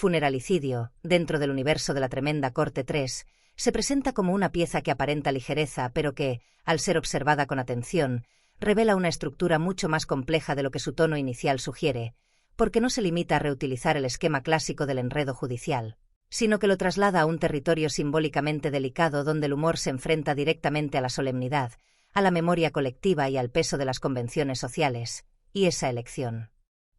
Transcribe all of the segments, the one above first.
Funeralicidio, dentro del universo de la Tremenda Corte 3, se presenta como una pieza que aparenta ligereza, pero que, al ser observada con atención, revela una estructura mucho más compleja de lo que su tono inicial sugiere, porque no se limita a reutilizar el esquema clásico del enredo judicial, sino que lo traslada a un territorio simbólicamente delicado donde el humor se enfrenta directamente a la solemnidad, a la memoria colectiva y al peso de las convenciones sociales, y esa elección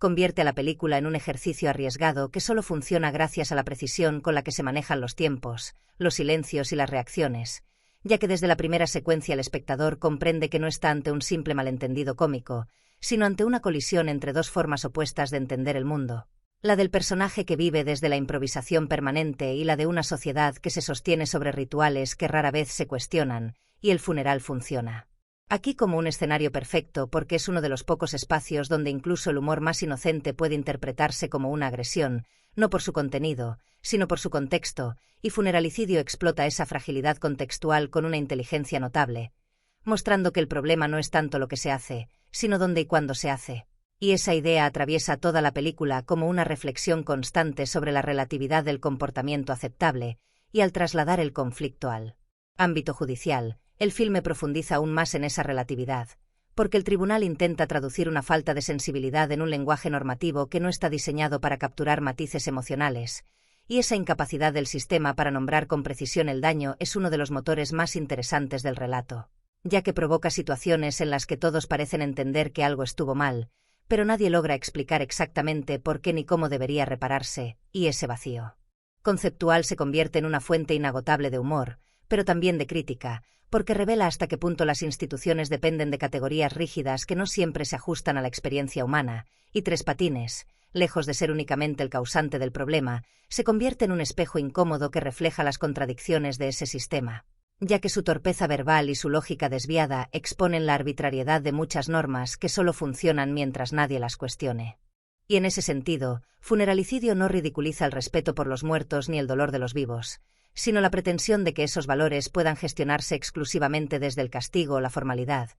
convierte a la película en un ejercicio arriesgado que solo funciona gracias a la precisión con la que se manejan los tiempos, los silencios y las reacciones, ya que desde la primera secuencia el espectador comprende que no está ante un simple malentendido cómico, sino ante una colisión entre dos formas opuestas de entender el mundo, la del personaje que vive desde la improvisación permanente y la de una sociedad que se sostiene sobre rituales que rara vez se cuestionan, y el funeral funciona aquí como un escenario perfecto porque es uno de los pocos espacios donde incluso el humor más inocente puede interpretarse como una agresión, no por su contenido, sino por su contexto, y Funeralicidio explota esa fragilidad contextual con una inteligencia notable, mostrando que el problema no es tanto lo que se hace, sino dónde y cuándo se hace. Y esa idea atraviesa toda la película como una reflexión constante sobre la relatividad del comportamiento aceptable, y al trasladar el conflicto al ámbito judicial, el filme profundiza aún más en esa relatividad, porque el tribunal intenta traducir una falta de sensibilidad en un lenguaje normativo que no está diseñado para capturar matices emocionales, y esa incapacidad del sistema para nombrar con precisión el daño es uno de los motores más interesantes del relato, ya que provoca situaciones en las que todos parecen entender que algo estuvo mal, pero nadie logra explicar exactamente por qué ni cómo debería repararse, y ese vacío conceptual se convierte en una fuente inagotable de humor, pero también de crítica, porque revela hasta qué punto las instituciones dependen de categorías rígidas que no siempre se ajustan a la experiencia humana, y Tres Patines, lejos de ser únicamente el causante del problema, se convierte en un espejo incómodo que refleja las contradicciones de ese sistema, ya que su torpeza verbal y su lógica desviada exponen la arbitrariedad de muchas normas que solo funcionan mientras nadie las cuestione. Y en ese sentido, Funeralicidio no ridiculiza el respeto por los muertos ni el dolor de los vivos, sino la pretensión de que esos valores puedan gestionarse exclusivamente desde el castigo o la formalidad.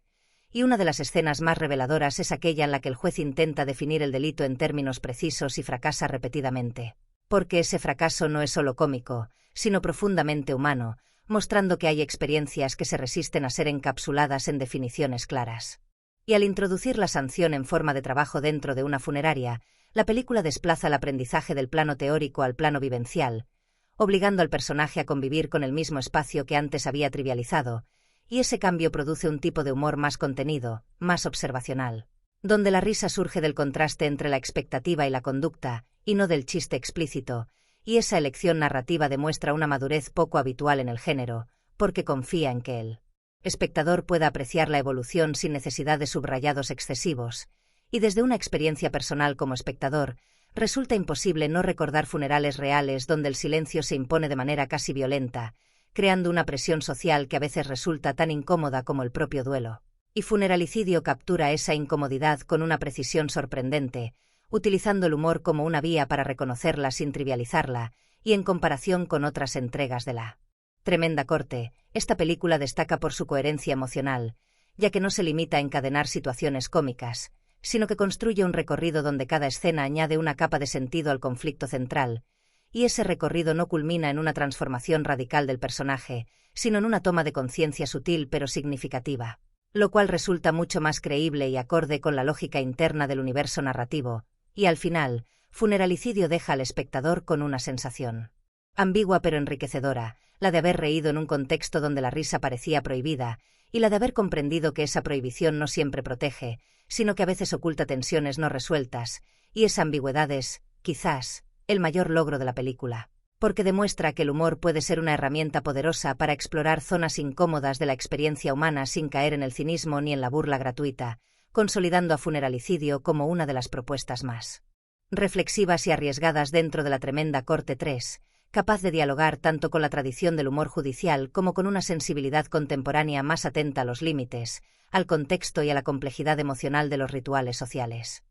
Y una de las escenas más reveladoras es aquella en la que el juez intenta definir el delito en términos precisos y fracasa repetidamente, porque ese fracaso no es solo cómico, sino profundamente humano, mostrando que hay experiencias que se resisten a ser encapsuladas en definiciones claras. Y al introducir la sanción en forma de trabajo dentro de una funeraria, la película desplaza el aprendizaje del plano teórico al plano vivencial, obligando al personaje a convivir con el mismo espacio que antes había trivializado, y ese cambio produce un tipo de humor más contenido, más observacional, donde la risa surge del contraste entre la expectativa y la conducta, y no del chiste explícito, y esa elección narrativa demuestra una madurez poco habitual en el género, porque confía en que el espectador pueda apreciar la evolución sin necesidad de subrayados excesivos, y desde una experiencia personal como espectador, resulta imposible no recordar funerales reales donde el silencio se impone de manera casi violenta, creando una presión social que a veces resulta tan incómoda como el propio duelo. Y Funeralicidio captura esa incomodidad con una precisión sorprendente, utilizando el humor como una vía para reconocerla sin trivializarla, y en comparación con otras entregas de la Tremenda Corte, esta película destaca por su coherencia emocional, ya que no se limita a encadenar situaciones cómicas, sino que construye un recorrido donde cada escena añade una capa de sentido al conflicto central, y ese recorrido no culmina en una transformación radical del personaje, sino en una toma de conciencia sutil pero significativa, lo cual resulta mucho más creíble y acorde con la lógica interna del universo narrativo, y al final, Funeralicidio deja al espectador con una sensación ambigua pero enriquecedora, la de haber reído en un contexto donde la risa parecía prohibida, y la de haber comprendido que esa prohibición no siempre protege, sino que a veces oculta tensiones no resueltas, y esa ambigüedad es, quizás, el mayor logro de la película, porque demuestra que el humor puede ser una herramienta poderosa para explorar zonas incómodas de la experiencia humana sin caer en el cinismo ni en la burla gratuita, consolidando a Funeralicidio como una de las propuestas más reflexivas y arriesgadas dentro de la Tremenda Corte 3, capaz de dialogar tanto con la tradición del humor judicial como con una sensibilidad contemporánea más atenta a los límites, al contexto y a la complejidad emocional de los rituales sociales.